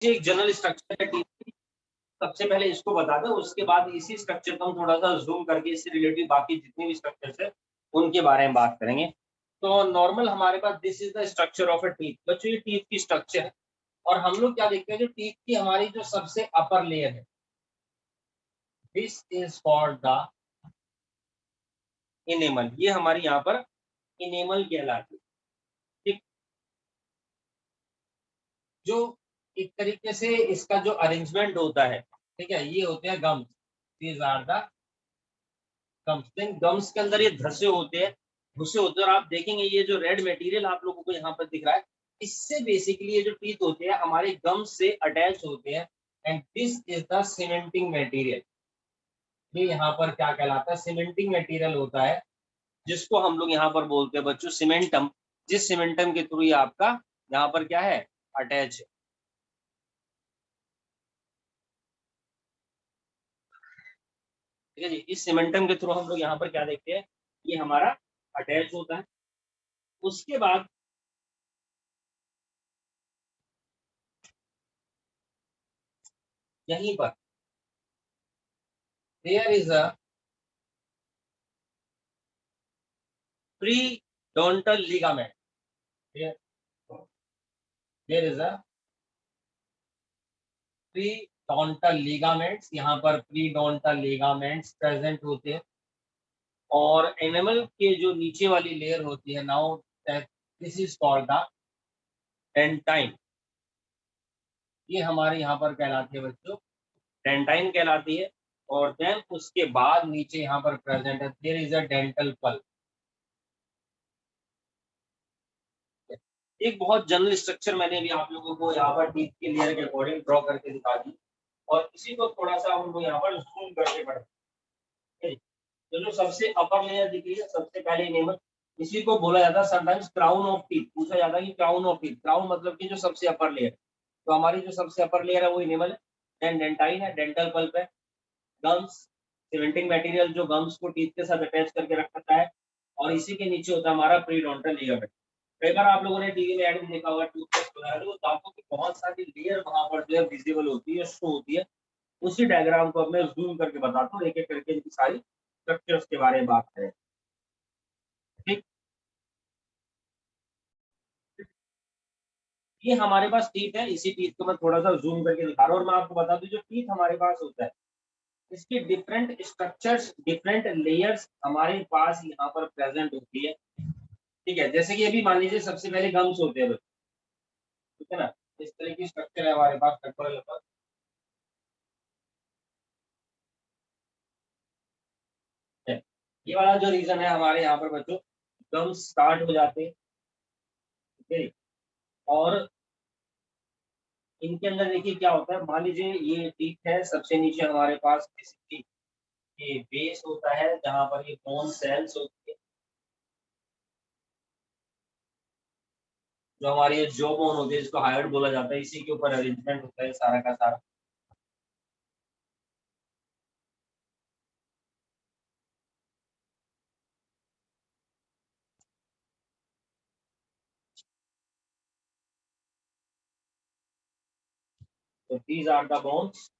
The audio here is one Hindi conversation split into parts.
एक जनरल स्ट्रक्चर है टीथ की, सबसे पहले इसको बता दें, उसके बाद इसी स्ट्रक्चर को हम थोड़ा सा जूम करके इससे रिलेटेड बाकी जितने भी स्ट्रक्चर्स है उनके बारे में बात करेंगे। तो नॉर्मल हमारे पास this is the structure of a teeth. बच्चों ये टीथ की स्ट्रक्चर है और हम लोग क्या देखते हैं, जो टीथ की हमारी जो सबसे अपर लेयर है, this is called the enamel. ये हमारी यहाँ पर इनेमल कहलाती है। ठीक, जो एक तरीके से इसका जो अरेंजमेंट होता है, ठीक है, ये होते हैं gums. These are the gums. Then gums के अंदर ये धसे होते हैं, घुसे होते हैं, और आप देखेंगे ये जो रेड मटेरियल आप लोगों को यहाँ पर दिख रहा है, इससे बेसिकली ये जो टीथ होते हैं हमारे गम्स से अटैच होते हैं। And this is the cementing material. ये यहाँ पर क्या कहलाता है, सीमेंटिंग मटेरियल होता है, जिसको हम लोग यहाँ पर बोलते हैं बच्चों सीमेंटम। जिस सीमेंटम के थ्रू ये आपका यहाँ पर क्या है, अटैच है। ठीक है जी, इस सीमेंटम के थ्रू हम लोग यहाँ पर क्या देखते हैं, ये हमारा अटैच होता है। उसके बाद यहीं पर there is a periodontal ligament. There is a periodontal ligaments, यहाँ पर प्रीडोंटल लिगामेंट्स प्रेजेंट होते हैं। और एनिमल के जो नीचे वाली लेयर होती है, now this is called the dentine. ये हमारे यहाँ पर कहलाती है बच्चों, डेंटाइन कहलाती है। और देन उसके बाद नीचे यहाँ पर प्रेजेंट है, there is a dental pulp. एक बहुत जनरल स्ट्रक्चर मैंने भी आप लोगों को यहाँ पर टीथ के लेयर के अकॉर्डिंग ड्रॉ करके दिखा दी, और इसी को थोड़ा सा हम लोग यहाँ पर जूम करके पढ़ते हैं। तो जो सबसे अपर लेयर दिख रही है, सबसे पहले नेमर, इसी को बोला जाता है समटाइम्स क्राउन ऑफ टीथ। पूछा जाता है कि क्राउन ऑफ टीथ, क्राउन मतलब कि जो सबसे अपर लेयर। तो हमारी जो सबसे अपर लेयर है वो इनेमल है। देन डेंटाइन है, डेंटल पल्प है, गम्स, सीमेंटिंग मटेरियल जो गम्स को टीथ के साथ अटैच करके रखता है, और इसी के नीचे होता है हमारा प्रीडोंटल लिगामेंट। कई बार आप लोगों ने टीवी में ऐड में देखा होगा, टूथपेस्ट वगैरह, तो दांतों की बहुत सारी लेयर वहां पर जो है विजिबल होती है, शो होती है। उसी डायग्राम को अब मैं जूम करके बताता हूँ, एक एक करके इनकी सारी स्ट्रक्चर्स के बारे में बात करें। ठीक, ये हमारे पास टीथ है, इसी टीथ को मैं थोड़ा सा जूम करके दिखा रहा हूँ। और मैं आपको बता दूं, जो टीथ हमारे पास होता है, इसकी डिफरेंट स्ट्रक्चर्स, डिफरेंट लेयर्स हमारे पास यहाँ पर प्रेजेंट होती है। ठीक है, जैसे कि अभी मान लीजिए सबसे पहले गम्स होते हैं, ठीक है ना, इस तरह की स्ट्रक्चर है हमारे पास लगभग। ये वाला जो रीजन है हमारे यहाँ पर बच्चों, गम्स स्टार्ट हो जाते हैं। ठीक है, और इनके अंदर देखिए क्या होता है, मान लीजिए ये टीथ है, सबसे नीचे हमारे पास बेसिकली ये बेस होता है, जहाँ पर ये बोन सेल्स होती है, जो हमारी ये जॉ बोन होती है, जिसको हायोइड बोला जाता है, इसी के ऊपर अरेंजमेंट होता है सारा का सारा। तो दीज आर द बोन्स।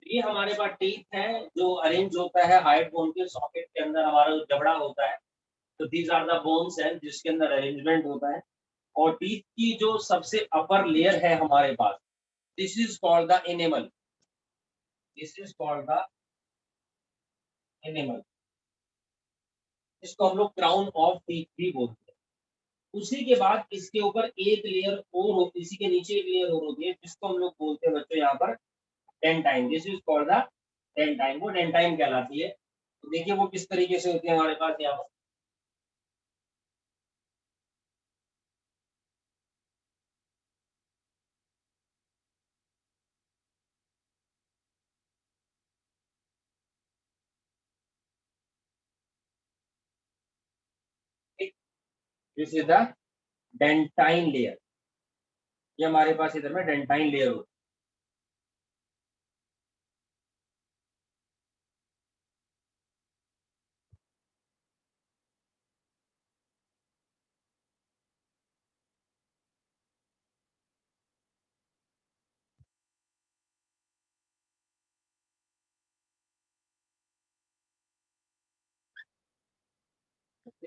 ये हमारे पास टीथ है जो अरेंज होता है हाइड बोन के सॉकेट के अंदर, हमारा जो जबड़ा होता है। तो दीज आर द बोन्स है जिसके अंदर अरेंजमेंट होता है। और टीथ की जो सबसे अपर लेयर है हमारे पास, this is called the enamel. This is called the enamel, इसको हम लोग क्राउन ऑफ टीथ भी बोलते हैं। उसी के बाद इसके ऊपर एक लेयर और होती है, इसी के नीचे एक लेयर और होती है, जिसको हम लोग बोलते हैं बच्चों यहाँ पर dentine. This is called the dentine, वो डेंटाइन कहलाती है। तो देखिए वो किस तरीके से होती है हमारे पास यहाँ पर। This is the dentine layer. ये हमारे पास इधर में डेंटाइन लेयर होती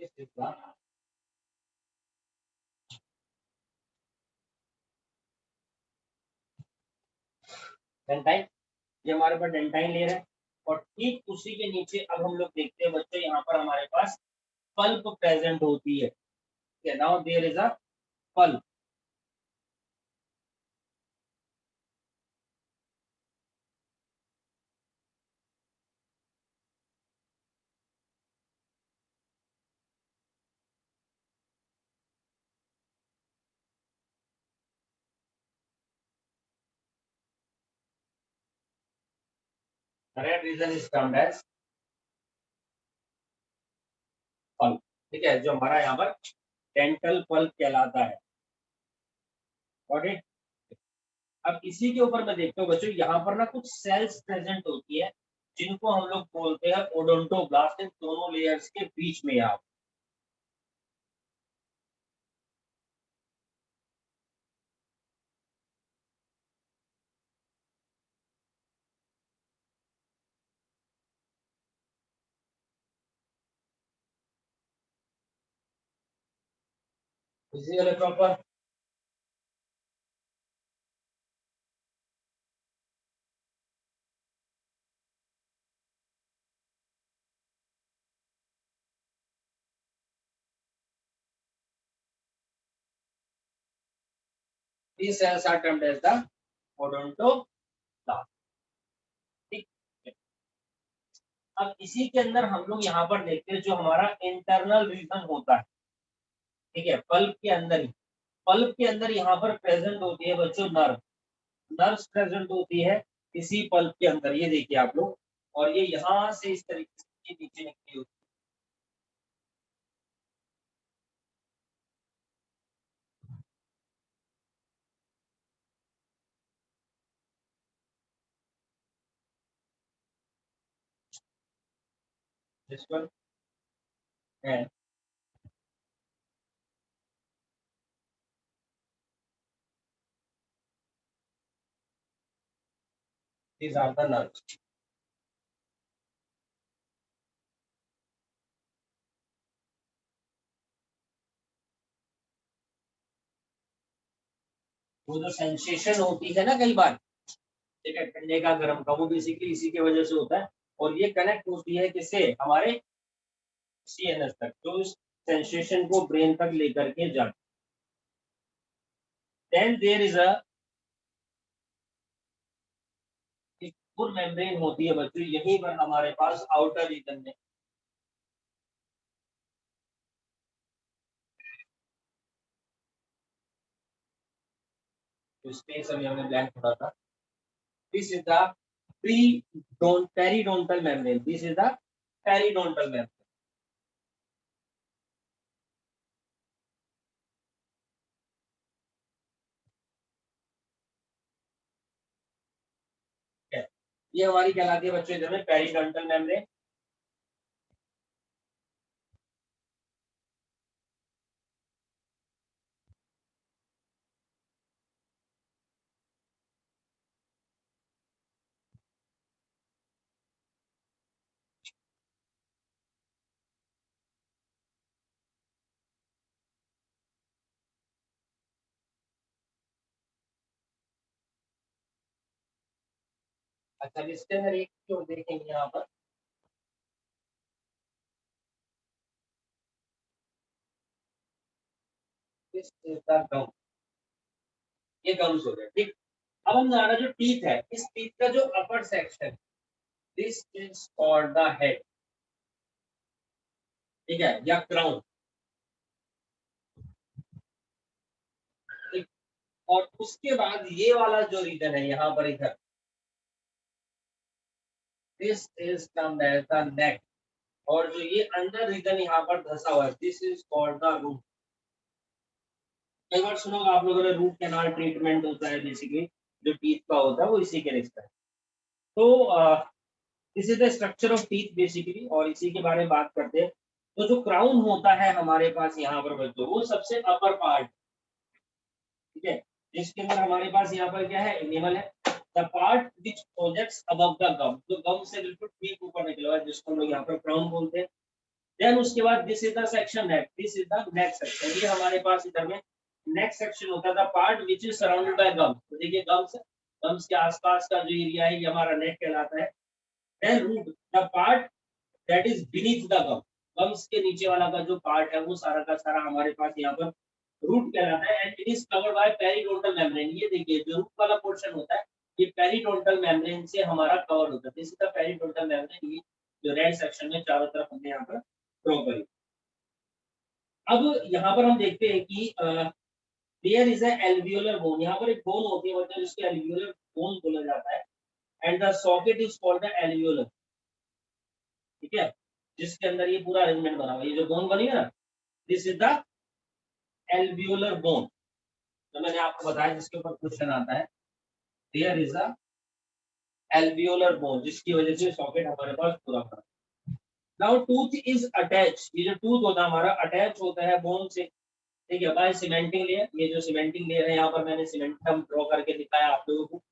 दिस इज द डेंटाइन, ये हमारे पास डेंटाइन लेयर है। और ठीक उसी के नीचे अब हम लोग देखते हैं बच्चों, यहाँ पर हमारे पास पल्प प्रेजेंट होती है। Now there is a pulp. Red region is termed as pulp. ठीक है, जो हमारा यहाँ पर डेंटल पल्प कहलाता है। Got it. अब इसी के ऊपर मैं देखता हूँ बच्चों, यहाँ पर ना कुछ सेल्स प्रेजेंट होती है जिनको हम लोग बोलते हैं ओडोंटोब्लास्ट, इन दोनों लेयर्स के बीच में। यहाँ इसी वाले proper these cells are termed as the odontoblasts। ठीक है। अब इसी के अंदर हम लोग यहाँ पर देखते हैं जो हमारा इंटरनल रीजन होता है। ठीक है, पल्प के अंदर ही, पल्प के अंदर यहाँ पर प्रेजेंट होती है बच्चों नर्व, नर्व्स प्रेजेंट होती है इसी पल्प के अंदर। ये देखिए आप लोग, और ये यहाँ से इस तरीके से नीचे निकली होती है। This one and these are the nerves। वो जो सेंसेशन होती है ना कई बार, ठीक है, ठंडे का गर्म का, वो बेसिकली इसी की वजह से होता है। और ये कनेक्ट होती है किससे, हमारे सीएनएस तक, जो इस सेंसेशन को ब्रेन तक लेकर के जाता है। Then there is a full membrane होती है बच्चों, यहीं पर हमारे पास आउटर रीजन में। तो स्पेस अभी हमने ब्लैंक छोड़ा था। This is the pre periodontal membrane, this is the periodontal membrane. ये हमारी कहलाती है बच्चों इधर में पेरिडोंटल मेम्ब्रेन। अच्छा, इसके अंदर एक जो देखेंगे यहाँ पर, दिस इज द गम, ये गम्स हो गए। ठीक, अब हम हमारा जो टीथ है, इस टीथ का जो upper section, this is called the head. ठीक है, या क्राउन। ठीक, और उसके बाद ये वाला जो रीजन है यहाँ पर इधर, this is termed as the neck. और जो ये अंदर रीजन यहाँ पर धंसा हुआ है, this is called the root. कई बार सुनोगे आप लोगों ने, रूट कैनाल ट्रीटमेंट होता है बेसिकली, जो टीथ का होता है वो इसी के रिश्ता है। तो this is the structure of teeth basically, और इसी के बारे में बात करते हैं। तो जो क्राउन होता है हमारे पास यहाँ पर बच्चों, वो सबसे अपर पार्ट। ठीक है, जिसके अंदर हमारे पास यहाँ पर क्या है, एनिमल है। The part which projects above the gum, जो गम से बिल्कुल ठीक ऊपर निकला हुआ है, जिसको हम लोग यहाँ पर क्राउन बोलते हैं। देन उसके बाद this is the section neck, this is the neck section. ये हमारे पास इधर में नेक सेक्शन होता था, part which is surrounded by gums. तो देखिए गम्स, गम्स के आसपास का जो एरिया है ये हमारा नेक कहलाता है। Then root, the part that is beneath the gum, gums के नीचे वाला का जो पार्ट है वो सारा का सारा हमारे पास यहाँ पर रूट कहलाता है। And it is covered by periodontal membrane. ये देखिए जो रूट वाला पोर्शन होता है ये पेरिडोंटल मेम्ब्रेन से हमारा कवर होता है। This is the periodontal membrane, ये जो रेड सेक्शन में चारों तरफ हमने यहाँ पर ड्रॉ करी। अब यहाँ पर हम देखते हैं कि there is a alveolar bone, यहाँ पर एक बोन होती है, मतलब इसको एल्वियोलर बोन बोला जाता है। And the socket is called the alveolar, ठीक है, जिसके अंदर ये पूरा अरेंजमेंट बना हुआ है। ये जो बोन बनी है ना, this is the alveolar bone, तो मैंने आपको बताया जिसके ऊपर क्वेश्चन आता है। There is a alveolar bone, जिसकी वजह से सॉकेट हमारे पास पूरा बना। नाउ टूथ इज अटैच, ये जो टूथ होता है हमारा अटैच होता है बोन से, ठीक है, बाय सीमेंटिंग लेयर। ये जो सीमेंटिंग लेयर है यहाँ पर मैंने सीमेंटम ड्रॉ करके दिखाया आप लोगों को,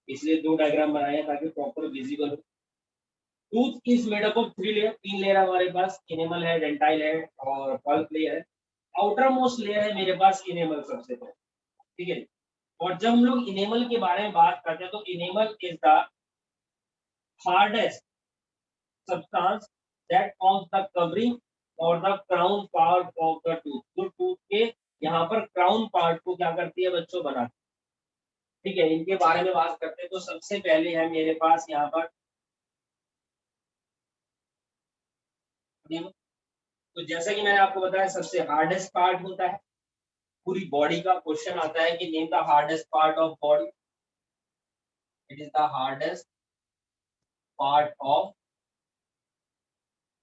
इसलिए दो डायग्राम बनाए हैं ताकि प्रॉपर विजिबल हो। Tooth is made up of 3 layer, 3 layer हमारे पास, इनेमल है, डेंटाइल है और पल्प लेयर है। आउटर मोस्ट लेयर है मेरे पास इनेमल सबसे पहले, ठीक है। और जब हम लोग इनेमल के बारे में बात करते हैं तो enamel is the hardest substance that forms the covering और the crown part of the tooth, जो टूथ के यहाँ पर क्राउन पार्ट को क्या करती है बच्चों, बनाती है, ठीक है। इनके बारे में बात करते हैं तो सबसे पहले है मेरे पास यहाँ पर, तो जैसा कि मैंने आपको बताया सबसे हार्डेस्ट पार्ट होता है पूरी बॉडी का। क्वेश्चन आता है कि name the hardest part of body, it is the hardest part of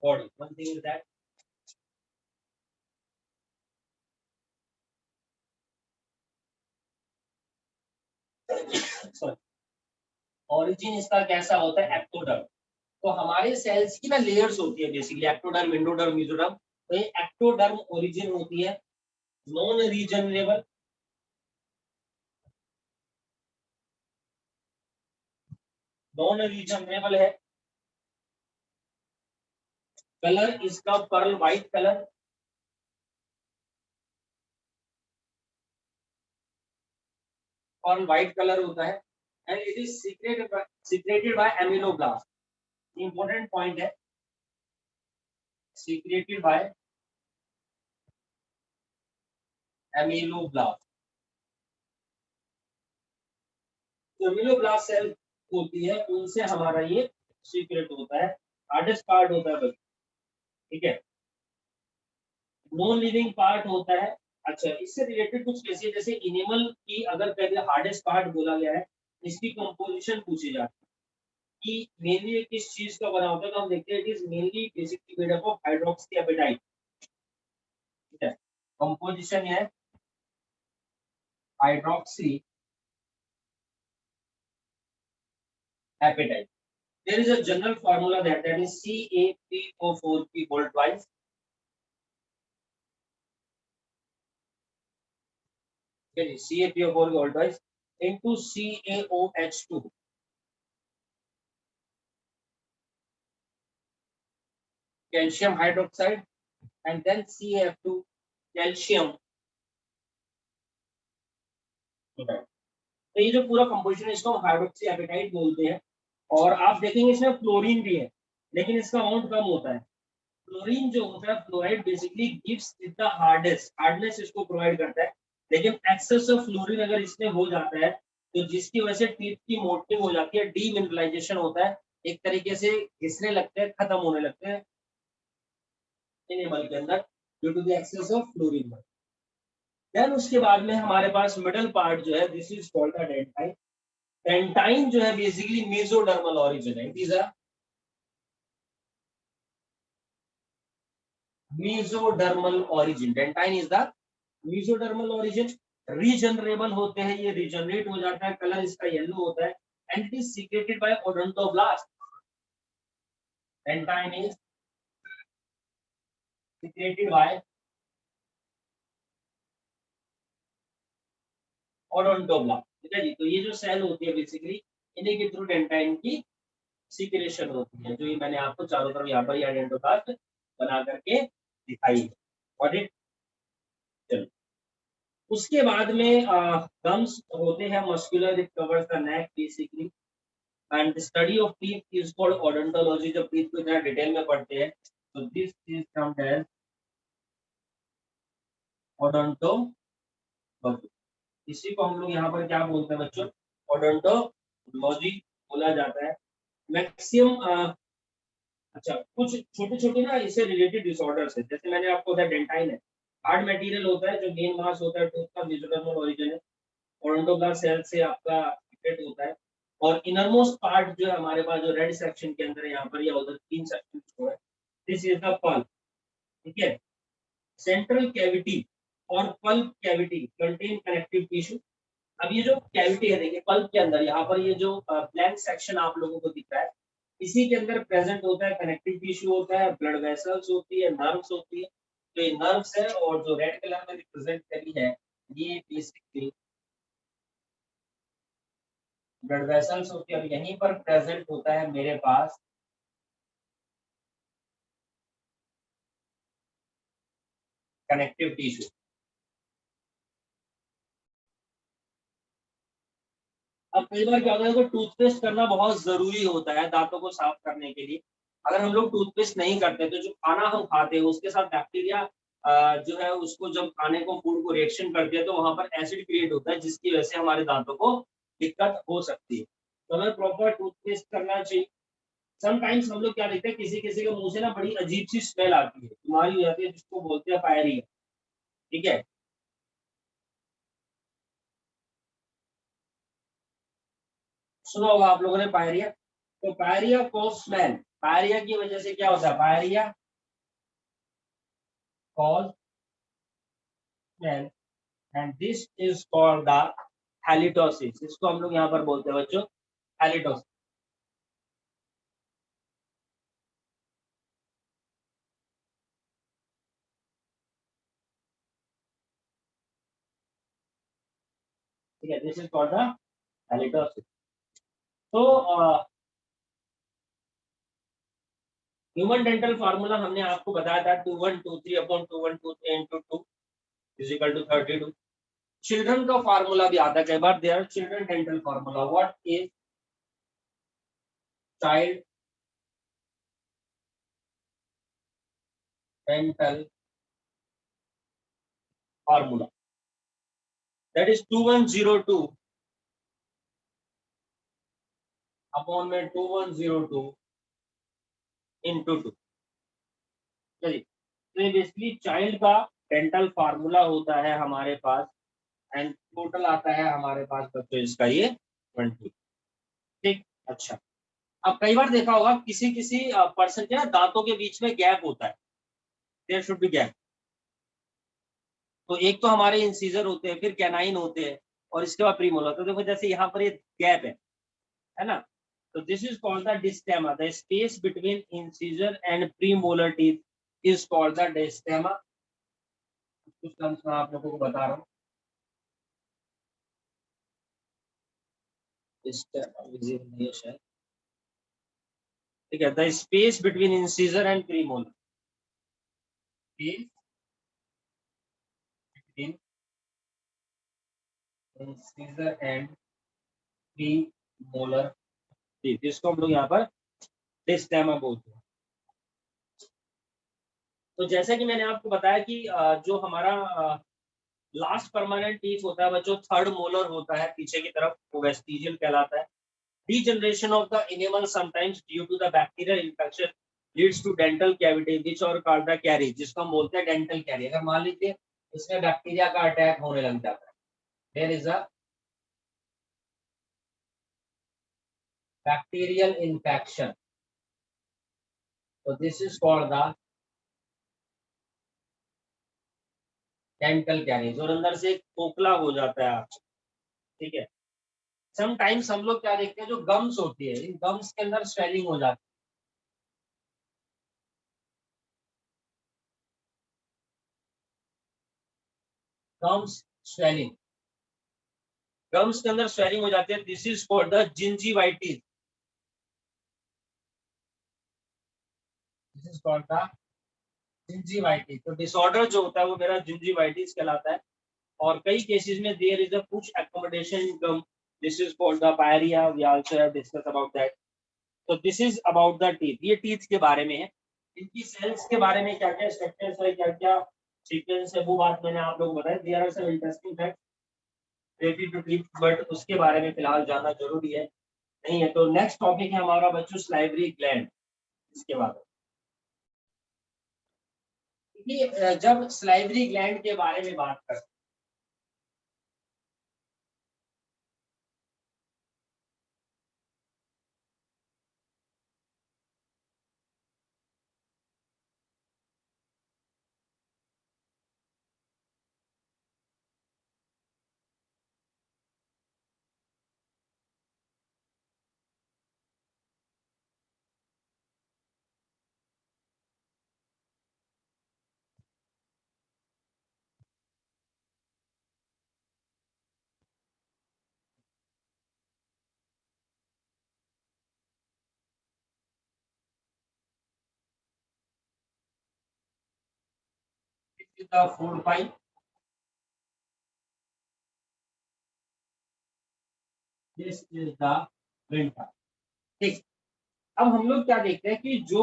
body, one thing is that. Sorry, origin इसका कैसा होता है, एक्टोडर्म। तो हमारे सेल्स की ना लेयर्स होती है बेसिकली, एक्टोडर्म, एंडोडर्म, मेसोडर्म। तो ये एक्टोडर्म ओरिजिन होती है, नॉन रीजनरेबल, नॉन रीजनरेबल है। कलर इसका pearl white colour, pearl white colour होता है। And it is secreted by ameloblast, important point है, सीक्रेटेड बाय एमिलोब्लास्ट। जो एमिलोब्लास्ट सेल होती है उनसे हमारा ये सीक्रेट होता है, हार्डेस्ट पार्ट होता है बच्चों, ठीक है। नॉन लिविंग पार्ट होता है। अच्छा, इससे रिलेटेड कुछ कैसे, जैसे इनेमल की अगर पहले हार्डेस्ट पार्ट बोला गया है, इसकी कंपोजिशन पूछी जाती है कि मेनली ये किस चीज का बना होता है, तो हम देखते हैं it is mainly basically made up of hydroxy apatite, ठीक है। कंपोजिशन है hydroxy apatite. There is a general formula that is CA3O4P whole twice, okay, CA3O4 whole twice into CaOH2, calcium hydroxide, and then CaF2, calcium, तो ये जो पूरा कंपोजिशन है इसको हम हाइड्रोक्सी एपेटाइट बोलते हैं। और आप देखेंगे इसमें फ्लोरीन भी है, लेकिन इसका अमाउंट कम होता है। फ्लोरीन जो होता है, fluoride basically gives it the hardest, hardness इसको प्रोवाइड करता है। लेकिन एक्सेस ऑफ फ्लोरीन अगर इसमें हो जाता है तो जिसकी वजह से टीथ की मोटिंग हो जाती है, डीमिनरलाइजेशन होता है, एक तरीके से घिसने लगते हैं, खत्म होने लगते हैं एनिमल के अंदर due to the excess of fluorine. Then उसके बाद में हमारे पास मिडल पार्ट जो है, this is called the dentine. Dentine जो है बेसिकली मेसोडर्मल ओरिजिन है, it is a mesodermal origin. Dentine is the mesodermal origin. Regenerable होते हैं, ये रीजनरेट हो जाता है, कलर इसका येलो होता है। And it is secreted bye odontoblast. Dentine is secreted bye odontoblast, ठीक है जी। तो ये जो सेल होती है बेसिकली इन्हीं के थ्रू डेंटाइन की सीक्रेशन होती है, जो ये मैंने आपको चारों तरफ यहाँ पर ये ओडोंटोब्लास्ट बना करके दिखाई। और इट, चलो उसके बाद में गम्स होते हैं muscular, it covers the neck basically, and the study of teeth is called odontology. जब टीथ को इतना डिटेल में पढ़ते हैं तो this is termed as odontology. इसी को हम लोग यहाँ पर क्या बोलते हैं बच्चों, ओडोंटोलॉजी बोला जाता है। मैक्सिमम अच्छा कुछ छोटे छोटे ना इससे रिलेटेड डिसऑर्डर्स है, जैसे मैंने आपको बताया डेंटाइन है, हार्ड मटेरियल होता है जो मेन मास होता है टूथ का मेसोडर्मल ओरिजिन है, ओडोंटोग्लास सेल से आपका इफेक्ट होता है। और इनरमोस्ट पार्ट जो है हमारे पास जो रेड सेक्शन के अंदर यहाँ पर या उधर तीन सेक्शन जो है, दिस इज द पल्प, ठीक है। सेंट्रल कैविटी और pulp cavity contain connective tissue. अब ये जो कैविटी है देखिए पल्प के अंदर यहाँ पर ये जो ब्लैंक सेक्शन आप लोगों को दिख रहा है, इसी के अंदर प्रेजेंट होता है कनेक्टिव टिश्यू होता है, ब्लड वेसल्स होती है, नर्व्स होती है। तो ये नर्व्स है और जो रेड कलर में रिप्रेजेंट करी है ये बेसिकली ब्लड वेसल्स होती है। और यहीं पर प्रेजेंट होता है मेरे पास कनेक्टिव टिश्यू। अब कई बार क्या होता है, टूथपेस्ट करना बहुत जरूरी होता है दांतों को साफ करने के लिए। अगर हम लोग टूथपेस्ट नहीं करते तो जो खाना हम खाते हैं उसके साथ बैक्टीरिया जो है उसको जब खाने को फूड को रिएक्शन करते हैं तो वहां पर एसिड क्रिएट होता है जिसकी वजह से हमारे दांतों को दिक्कत हो सकती है। तो हमें प्रॉपर टूथपेस्ट करना चाहिए। समटाइम्स हम लोग क्या देखते हैं किसी किसी के मुंह से ना बड़ी अजीब सी स्मेल आती है, बीमारी हो जाती है जिसको बोलते हैं पायरिया, ठीक है। सुना होगा आप लोगों ने पायरिया। तो पायरिया कॉज स्मेल, पायरिया की वजह से क्या होता है, pyorrhoea cause smell, and this is called the halitosis. इसको हम लोग यहाँ पर बोलते हैं बच्चों हैलिटोसिस। ठीक है, this is called the halitosis. तो ह्यूमन डेंटल फार्मूला हमने आपको बताया था 2123 upon 2123 into 2 is equal to 32। Children का फार्मूला भी आता है कई बार, there children dental formula, what is child dental formula, that is 2102 upon में 2102 इंटू 2। चलिए, तो ये बेसिकली चाइल्ड का डेंटल फार्मूला होता है हमारे पास, एंड टोटल आता है हमारे पास बच्चों इसका ये 20। ठीक, अच्छा। अब कई बार देखा होगा किसी किसी पर्सन के ना दांतों के बीच में गैप होता है, देयर शुड बी गैप। तो एक तो हमारे इंसीजर होते हैं, फिर कैनाइन होते हैं, और इसके बाद प्रीमोलर। तो देखो जैसे यहाँ पर ये गैप है ना, तो this is called the diastema, the space between incisor and premolar teeth is called the diastema. कुछ टर्म्स मैं आप लोगों को बता रहा हूँ। ठीक है, the space between incisor and premolar, space between incisor and premolar teeth, इसको हम लोग यहाँ पर डिस्टेमा बोलते हैं। तो जैसा कि मैंने आपको बताया कि जो हमारा लास्ट परमानेंट टीथ होता है बच्चों, थर्ड मोलर होता है पीछे की तरफ, वो वेस्टिजियल कहलाता है। Degeneration of the animal sometimes due to the bacterial infection leads to dental cavity which are called the caries, जिसको हम बोलते हैं डेंटल कैरी। अगर मान लीजिए इसमें बैक्टीरिया का अटैक होने लग जाता है, there is a bacterial infection, तो this is called the dental caries, और अंदर से एक खोखला हो जाता है आपको, ठीक है। समटाइम्स हम लोग क्या देखते हैं, जो गम्स होती है इन गम्स के अंदर स्वेलिंग हो जाती है, गम्स स्वेलिंग, गम्स के अंदर स्वेलिंग हो जाती है, this is called the gingivitis, this is called the gingivitis, तो डिसऑर्डर जो होता है वो मेरा जिंजीवाइटिस कहलाता है। और कई केसेस में there is a pus accommodation gum, this is called the pyorrhoea, we also have discuss about that. तो this is about the teeth, ये टीथ के बारे में है। इनकी सेल्स के बारे में क्या क्या स्ट्रक्चर्स है, क्या क्या सीक्वेंस है, वो बात मैंने आप लोगों को बताया। There are some interesting fact related to teeth, but उसके बारे में फिलहाल जानना जरूरी है नहीं है। तो नेक्स्ट टॉपिक है हमारा बच्चों सलाइवरी ग्लैंड। इसके बाद जब सलाइवरी ग्लैंड के बारे में बात करते हैं the food pipe, this is the wind pipe. ठीक, अब हम लोग क्या देखते हैं कि जो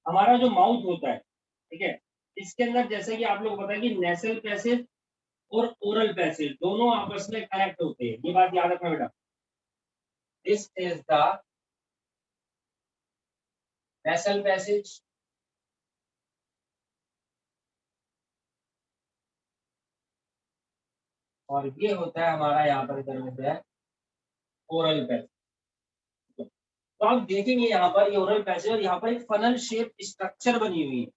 हमारा जो माउथ होता है, ठीक है, इसके अंदर जैसे कि आप लोग पता है कि नेसल पैसेज और ओरल पैसेज दोनों आपस में कनेक्ट होते हैं, ये बात याद रखना बेटा। This is the nasal passage और ये होता है हमारा यहाँ पर इधर में है ओरल पैसेज। तो आप देखेंगे यहाँ पर ये ओरल पैसेज और यहाँ पर एक फनल शेप स्ट्रक्चर बनी हुई है,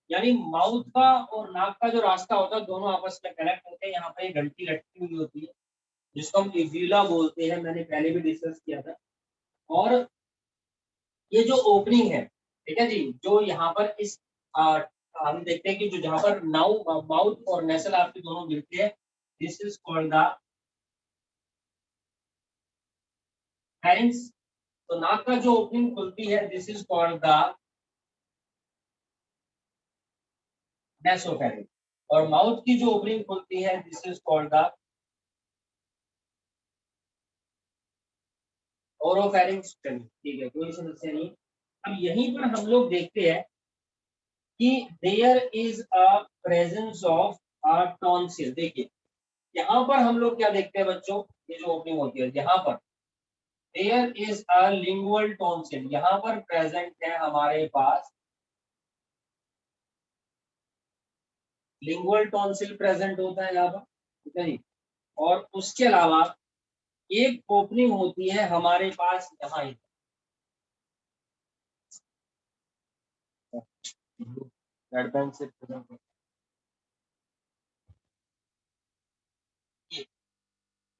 यानी माउथ का और नाक का जो रास्ता होता है दोनों आपस में कनेक्ट होते हैं। यहाँ पर एक घंटी लटकी हुई होती है जिसको हम इव्यूला बोलते हैं, मैंने पहले भी डिस्कस किया था। और ये जो ओपनिंग है, ठीक है जी, जो यहाँ पर इस हम देखते हैं कि जो जहाँ पर नाउ माउथ और नेसल आपके दोनों मिलते हैं, this is called the pharynx. तो नाक का जो ओपनिंग खुलती है this is called the nasopharynx, और माउथ की जो ओपनिंग खुलती है दिस इज कॉल्ड द ओरोफेरिंक्स। ठीक है, कोई समस्या नहीं। अब यहीं पर हम लोग देखते हैं कि there is a presence of a tonsil. देखिए यहाँ पर हम लोग क्या देखते हैं बच्चों, ये जो ओपनिंग होती है यहाँ पर there is a lingual tonsil, यहाँ पर प्रेजेंट है हमारे पास लिंगुअल टॉन्सिल प्रेजेंट होता है यहाँ पर, ठीक है जी। और उसके अलावा एक ओपनिंग होती है हमारे पास यहाँ, रेड से present है।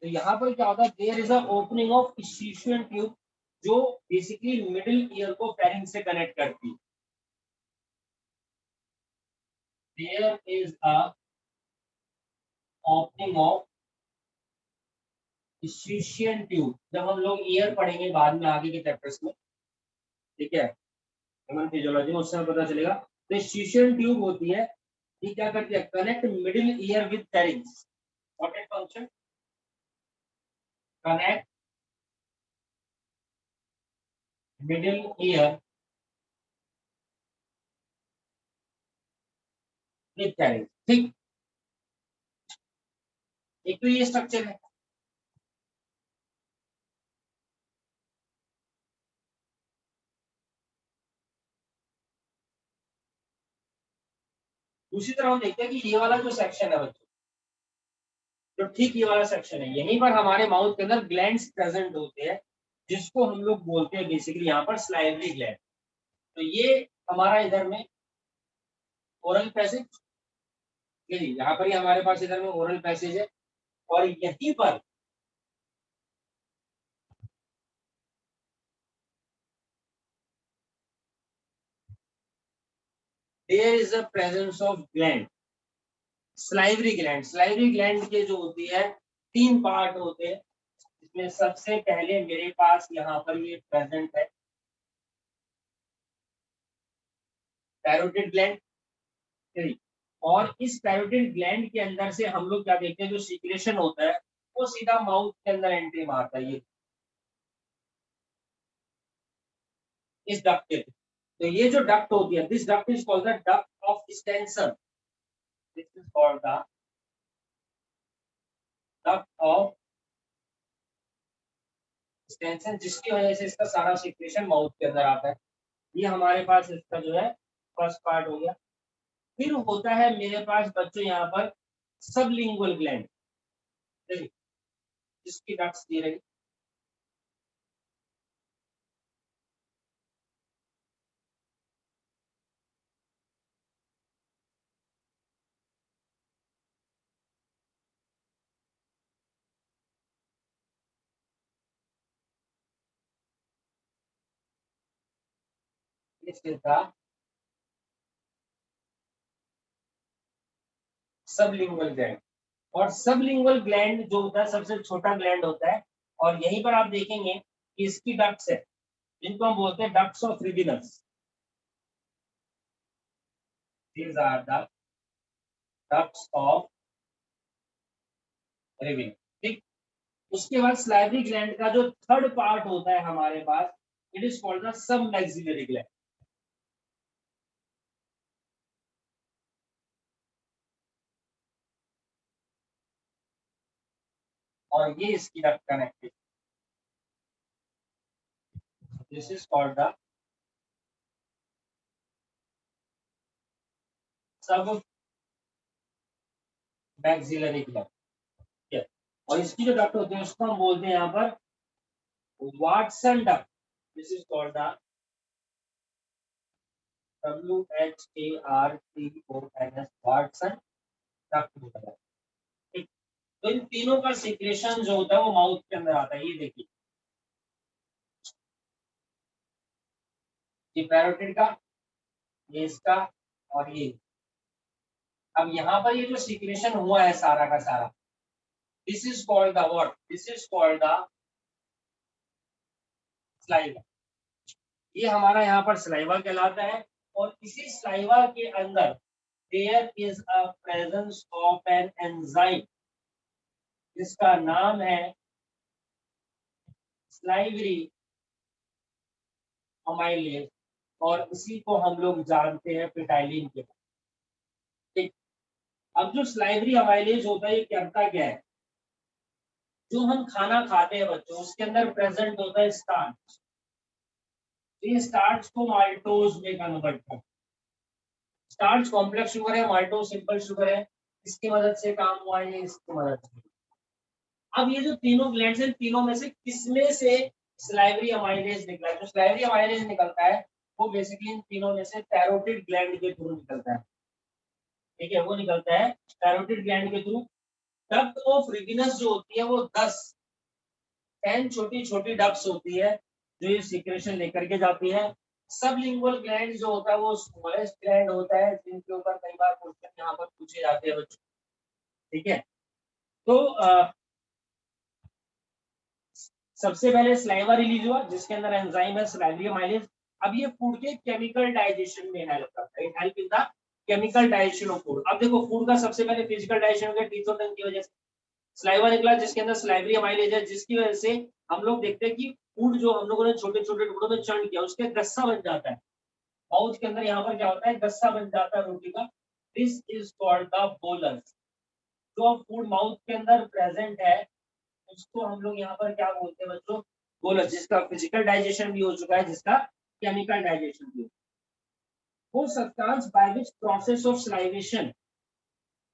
तो यहाँ पर क्या होता है, there is a opening of Eustachian tube जो बेसिकली मिडिल ईयर को फेरिंक्स से कनेक्ट करती है। There is a opening of Eustachian tube, जब हम लोग ईयर पढ़ेंगे बाद में आगे के चैप्टर्स में, ठीक है, ह्यूमन फिजियोलॉजी में, उससे पता चलेगा। तो इस्चिशियन ट्यूब होती है, ये क्या करती है, connect middle ear with pharynx. What is function, connect middle ear with pharynx. ठीक, एक तो ये स्ट्रक्चर है। दूसरी तरफ हम देखते हैं कि ये वाला जो सेक्शन है बच्चों, तो ठीक ये वाला सेक्शन है, यहीं पर हमारे माउथ के अंदर ग्लैंड्स प्रेजेंट होते हैं जिसको हम लोग बोलते हैं बेसिकली यहाँ पर स्लाइवरी ग्लैंड। तो ये हमारा इधर में ओरल पैसेज, ये यहाँ पर ही हमारे पास इधर में ओरल पैसेज है। और यहीं पर there is a presence of gland, salivary gland. Salivary gland के जो होती है तीन पार्ट होते हैं, इसमें सबसे पहले मेरे पास यहाँ पर ये प्रेजेंट है पैरोटिड ग्लैंड। और इस पैरोटिड ग्लैंड के अंदर से हम लोग क्या देखते हैं, जो सीक्रेशन होता है वो सीधा माउथ के अंदर एंट्री मारता है, ये इस डक्ट के थ्रू। तो ये जो डक्ट होती है, this duct is called the duct of Stensen, this is called the duct of Stensen, जिसकी वजह से इसका सारा सीक्रेशन माउथ के अंदर आता है। ये हमारे पास इसका जो है फर्स्ट पार्ट हो गया। फिर होता है मेरे पास बच्चों यहाँ पर सबलिंगुअल ग्लैंड, जिसकी डक्ट्स दी रही। इसका सबलिंगुअल ग्लैंड, और सबलिंगुअल ग्लैंड जो होता है सबसे छोटा ग्लैंड होता है, और यहीं पर आप देखेंगे कि इसकी डक्ट्स है, जिनको हम बोलते हैं ducts of Rivinus. These are the ducts of Rivinus. ठीक, उसके बाद स्लाइवरी ग्लैंड का जो थर्ड पार्ट होता है हमारे पास, it is called the sub maxillary gland. और ये इसकी duct connected, this is called the sub maxillary gland. और इसकी जो डक्ट होती है उसको हम बोलते हैं यहाँ पर Watson duct, this is called the WHARTONS, Watson duct होता है। ठीक, तो इन तीनों का सीक्रेशन जो होता है वो माउथ के अंदर आता है। ये देखिए, ये पैरोटिड का, ये इसका, और ये। अब यहाँ पर ये जो सीक्रेशन हुआ है सारा का सारा, this is called the what, this is called the saliva. ये हमारा यहाँ पर स्लाइवा कहलाता है। और इसी स्लाइवा के अंदर there is a presence of an enzyme, जिसका नाम है स्लाइवरी अमाइलेज, और इसी को हम लोग जानते हैं पिटाइलिन के। ठीक, अब जो स्लाइवरी अमाइलेज होता है ये करता क्या है, जो हम खाना खाते हैं बच्चों उसके अंदर प्रेजेंट होता है स्टार्च, ये स्टार्च को माल्टोज में कन्वर्ट करता है। स्टार्च कॉम्प्लेक्स शुगर है, माल्टोज सिंपल शुगर है, इसकी मदद से काम हुआ है, इसकी मदद से। अब ये जो तीनों ग्लैंड्स हैं, तीनों में से किसमें से स्लाइवरी अमाइलेज निकला है? जो स्लाइवरी अमाइलेज निकलता है वो बेसिकली इन तीनों में से पैरोटिड ग्लैंड के थ्रू निकलता है। ठीक है, वो निकलता है पैरोटिड ग्लैंड के थ्रू। डक्ट ऑफ रिबिनस जो होती है वो 10 छोटी छोटी डक्ट्स होती है जो ये सीक्रेशन लेकर के जाती है। सबलिंगुअल ग्लैंड जो होता है वो स्मॉलेस्ट ग्लैंड होता है, जिनके ऊपर कई बार क्वेश्चन यहाँ पर पूछे जाते हैं बच्चों। ठीक है, तो सबसे पहले स्लाइवा रिलीज हुआ जिसके अंदर एंजाइम है स्लाइवरी अमाइलेज। अब ये फूड के केमिकल डाइजेशन में हेल्प करता है, help in the chemical digestion of food. अब देखो, फूड का सबसे पहले फिजिकल डाइजेशन हो गया टीथ और टंग की वजह से, स्लाइवा निकला जिसके अंदर स्लाइवरी अमाइलेज है, जिसकी वजह से हम लोग देखते हैं कि फूड जो हम लोगों ने छोटे छोटे टुकड़ों में चर्न किया उसके गस्सा बन जाता है। माउथ के अंदर यहाँ पर क्या होता है, गस्सा बन जाता है रोटी का। This is called the bolus. जो फूड माउथ के अंदर प्रेजेंट है उसको हम लोग यहाँ पर क्या बोलते हैं बच्चों, बोलस, जिसका फिजिकल डाइजेशन भी हो चुका है, जिसका केमिकल डाइजेशन भी। वो substance by which process of salivation,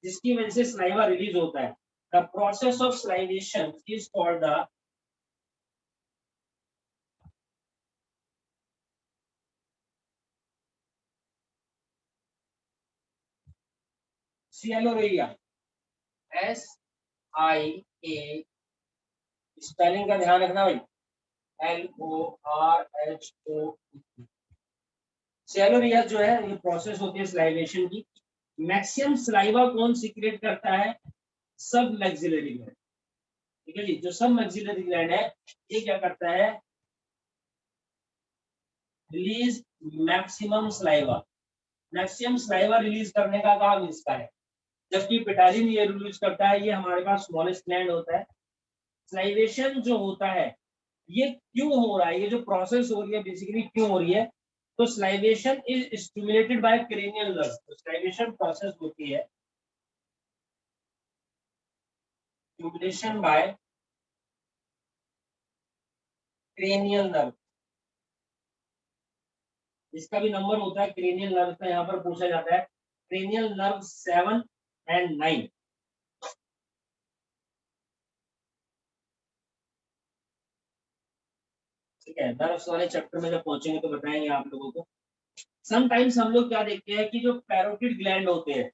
जिसकी वजह से स्लाइवा रिलीज होता है, the process of salivation is called the sialorrhoea. SIA, spelling का ध्यान रखना भाई, LORHO। सिएलोरिया जो है ये प्रोसेस होती है स्लाइवेशन की। मैक्सिमम स्लाइवा कौन सीक्रेट करता है, सब मैक्सिलरी ग्लैंड। ठीक है जी, जो सब मैक्सिलरी ग्लैंड है ये क्या करता है, release maximum saliva. Maximum saliva release करने का काम इसका है, जबकि पेटालिन ये रिलीज करता है, ये हमारे पास स्मॉलेस्ट ग्लैंड होता है। स्लाइवेशन जो होता है ये क्यों हो रहा है, ये जो प्रोसेस हो रही है बेसिकली क्यों हो रही है, तो salivation is stimulated by cranial nerve. तो स्लाइवेशन प्रोसेस होती है स्टिमुलेशन बाय क्रेनियल नर्व। इसका भी नंबर होता है क्रेनियल नर्व का, यहाँ पर पूछा जाता है क्रेनियल नर्व 7 एंड 9। ठीक है, नर्व्स वाले चैप्टर में जब पहुंचेंगे तो बताएंगे आप लोगों को। समटाइम्स हम लोग क्या देखते हैं कि जो पैरोटिड ग्लैंड होते हैं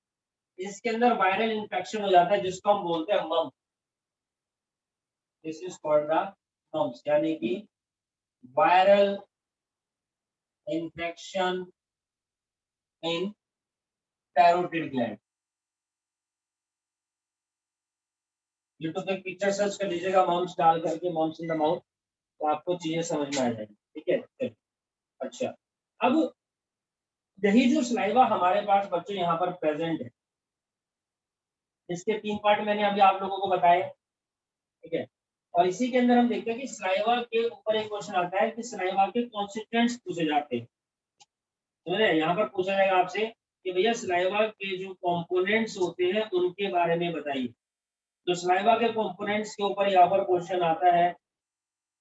इसके अंदर वायरल इंफेक्शन हो जाता है, जिसको हम बोलते हैं mump. This is called the mumps, यानी कि viral infection in parotid gland. YouTube पे पिक्चर सर्च कर लीजिएगा मम्प्स डाल करके, मम्प्स इन द माउथ, तो आपको चीजें समझ में आ जाएगी। ठीक है, चलिए। अच्छा, अब यही जो स्लाइवा हमारे पास बच्चों यहाँ पर प्रेजेंट है, इसके 3 पार्ट मैंने अभी आप लोगों को बताए। ठीक है, और इसी के अंदर हम देखते हैं कि स्लाइवा के ऊपर एक क्वेश्चन आता है कि स्लाइवा के कॉन्स्टिट्यूएंट्स पूछे जाते हैं। समझ रहे हैं, यहाँ पर पूछा जाएगा आपसे कि भैया स्लाइवा के जो कंपोनेंट्स होते हैं उनके बारे में बताइए। तो स्लाइवा के कंपोनेंट्स के ऊपर यहाँ पर क्वेश्चन आता है,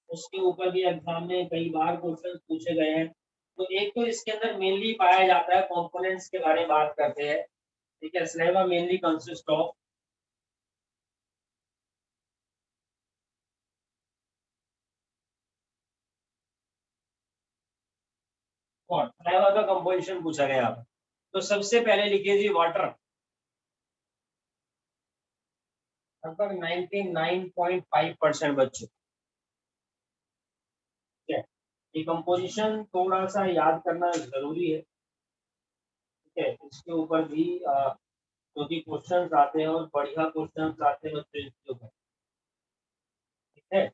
उसके ऊपर भी एग्जाम में कई बार क्वेश्चन पूछे गए हैं। तो एक तो इसके अंदर मेनली पाया जाता है, कंपोनेंट्स के बारे में बात करते हैं। ठीक है, saliva mainly consist of saliva का कंपोजिशन पूछा गया। तो सबसे पहले लिखिए जी वाटर, लगभग 99.5% बच्चों। ठीक है, ये कंपोजिशन थोड़ा सा याद करना जरूरी है। ठीक है, इसके ऊपर भी क्योंकि क्वेश्चन आते हैं और बढ़िया क्वेश्चन आते हैं बच्चों इसके ऊपर। ठीक है,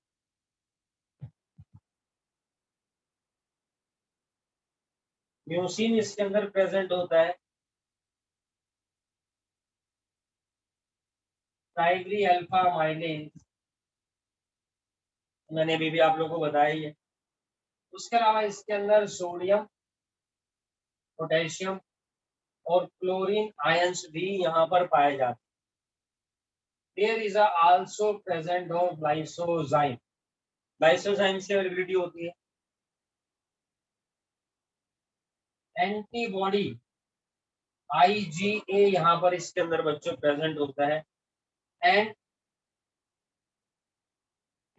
म्यूसिन इसके अंदर प्रेजेंट होता है, प्राइमरी अल्फा माइलिन मैंने भी आप लोगों को बताया ही है। उसके अलावा इसके अंदर सोडियम, पोटेशियम और क्लोरीन आयंस भी यहाँ पर पाए जाते हैं। There is also present of lysozyme. Lysozyme से अवेलेबिलिटी होती है। एंटीबॉडी IgA यहाँ पर इसके अंदर बच्चों प्रेजेंट होता है। And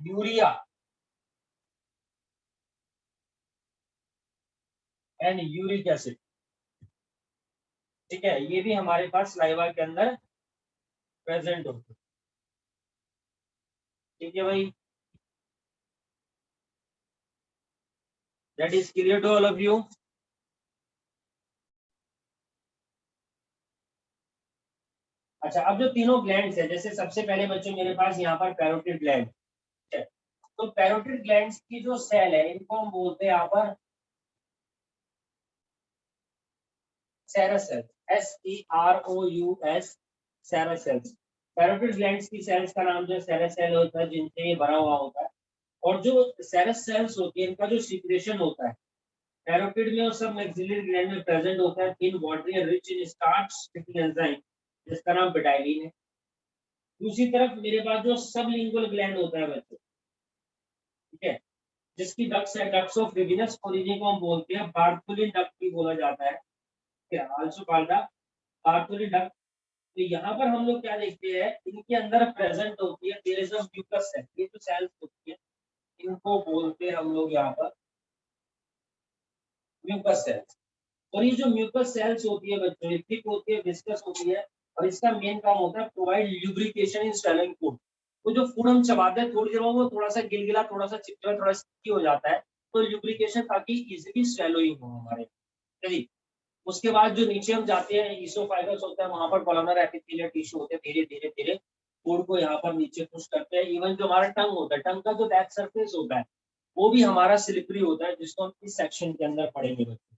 urea and uric acid. ठीक है, ये भी हमारे पास लाइवा के अंदर प्रेजेंट होते हैं। ठीक है भाई, that is clear to all of you. अच्छा, अब जो तीनों ग्लैंड्स है, जैसे सबसे पहले बच्चों मेरे पास यहाँ पर पैरोटिड ग्लैंड है। तो पैरोटिड ग्लैंड्स की जो सेल है इनको हम बोलते हैं यहाँ पर serous cells, SEROUS, serous cells. Parotid glands की सेल्स का नाम जो है सेरस सेल होता है, जिनसे ये भरा हुआ होता है। और जो सेरस सेल्स होती है इनका जो सीक्रेशन होता है पैरोटिड में और सब मैक्सिलरी ग्लैंड में प्रेजेंट होता है in watery rich in starch sticking enzyme, जिसका नाम पेटाइलिन है। दूसरी तरफ मेरे पास जो सबलिंगुअल ग्लैंड होता है बच्चों, ठीक है, जिसकी डक्स है, डक्स ऑफ रिविनस और इन्हीं को हम बोलते हैं बार्थोलिन डक्ट भी बोला जाता है। ठीक है, आल्सो कॉल्ड बार्थोलिन डक्ट। तो यहाँ पर हम लोग क्या देखते हैं, इनके अंदर प्रेजेंट होती है there is a mucus cell. ये जो सेल्स होती है इनको बोलते हैं हम लोग यहाँ पर म्यूकस सेल्स। और ये जो म्यूकस सेल्स होती है बच्चों, ये थिक होती है, विस्कस होती है, और इसका मेन काम होता है प्रोवाइड ल्यूब्रिकेशन इन स्वेलिंग फूड। तो जो फूड हम चबाते हैं थोड़ी देर में वो थोड़ा सा गिलगिला, थोड़ा सा चिपचिपा, थोड़ा स्टिकी हो जाता है, तो ल्यूब्रिकेशन ताकि इजीली स्वेलोइंग हो हमारे। चलिए, उसके बाद जो नीचे हम जाते हैं ईसोफाइगस होता है, वहां पर कोलमनर एपिथेलियल टिश्यू होते हैं, धीरे धीरे धीरे फूड को यहाँ पर नीचे पुश करते हैं। इवन जो हमारा टंग होता है, टंग का जो बैक सरफेस होता है वो भी हमारा स्लिपरी होता है, जिसको हम इस सेक्शन के अंदर पढ़ेंगे बच्चों।